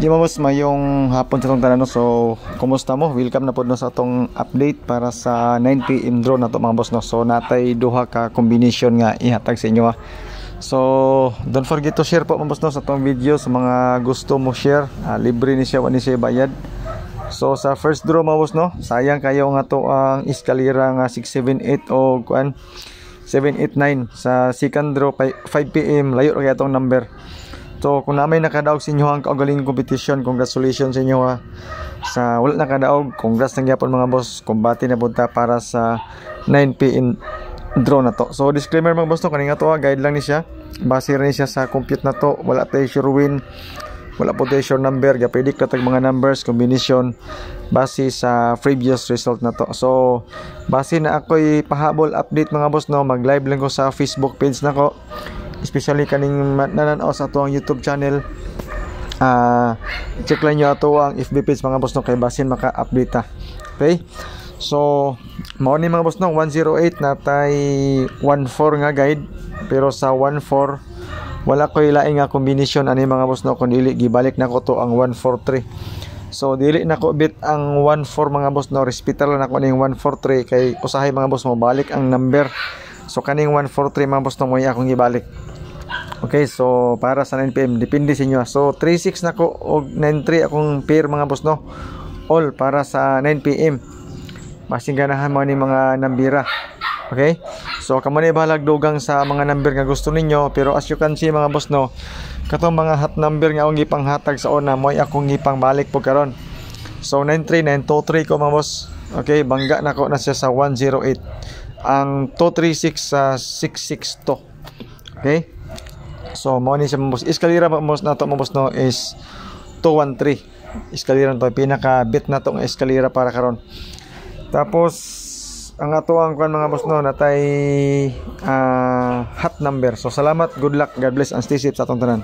Di mo boss, mayong hapon sa itong tanan no. So, kumusta mo? Welcome na po no sa itong update para sa 9 PM drone na ito mga boss no. So, natay duha ka combination nga ihatag sa inyo ha. So, don't forget to share po mga boss no sa itong video sa mga gusto mo share. Libre ni siya, wala ni siya bayad. So, sa first draw mga boss no, sayang kayo nga to ang eskalera nga 678 o kuan 789. Sa second draw 5 PM layo ra kaya itong number. So kung na may nakadaog sa inyo ang kaugaling competition, congratulations sa inyo ha. Sa wala nakadaog, congrats na gyapon mga boss. Kumbati na punta para sa 9 PM draw na to. So disclaimer mga boss no, kaning ato guide lang ni siya. Base rin siya sa compute na to. Wala tayo sure win. Wala po tayo sure number. Ga-predict na tag mga numbers, combination base sa previous result na to. So base na ako'y pahabol update mga boss no, mag-live lang ko sa Facebook page na ko. Especially kaning nananaw sa ato ang YouTube channel. Check lang nyo ato ang FB page mga boss no, kay basin maka-update ta. Okay? So, mao ni mga boss no, 108 natay 14 nga guide, pero sa 14 wala ko ilaing nga combination ani mga boss no, kun dili gibalik na ko to ang 143. So dili na ko bit ang 14 mga boss no, respetar lang ako ning 143 kay usahay mga boss mo balik ang number. So kaning 143 mga boss no, mo akong gibalik. Okay, so para sa 9 PM depende sa inyo. So 36 na ko og 93 akong pair mga boss no. All para sa 9 PM. Masing ganahan mo ni mga nambira. Okay? So kamo ni bahalag dugang sa mga number nga gusto ninyo, pero as you can see mga boss no, katong mga hot number nga akong gipanghatag sa una mo akong gipang balik po karon. So 93923 ko mga boss. Okay, bangga na ko na siya sa 108. Ang 236 sa 662. Okay? So mo ni siya mga boss. Eskalera mga boss na to mga boss no is 213. Eskalera to, pinaka bit na tong eskalera para karon. Tapos ang ato ang kuan mga boss no, natay hot number. So salamat, good luck, God bless and stay safe sa atong tanan.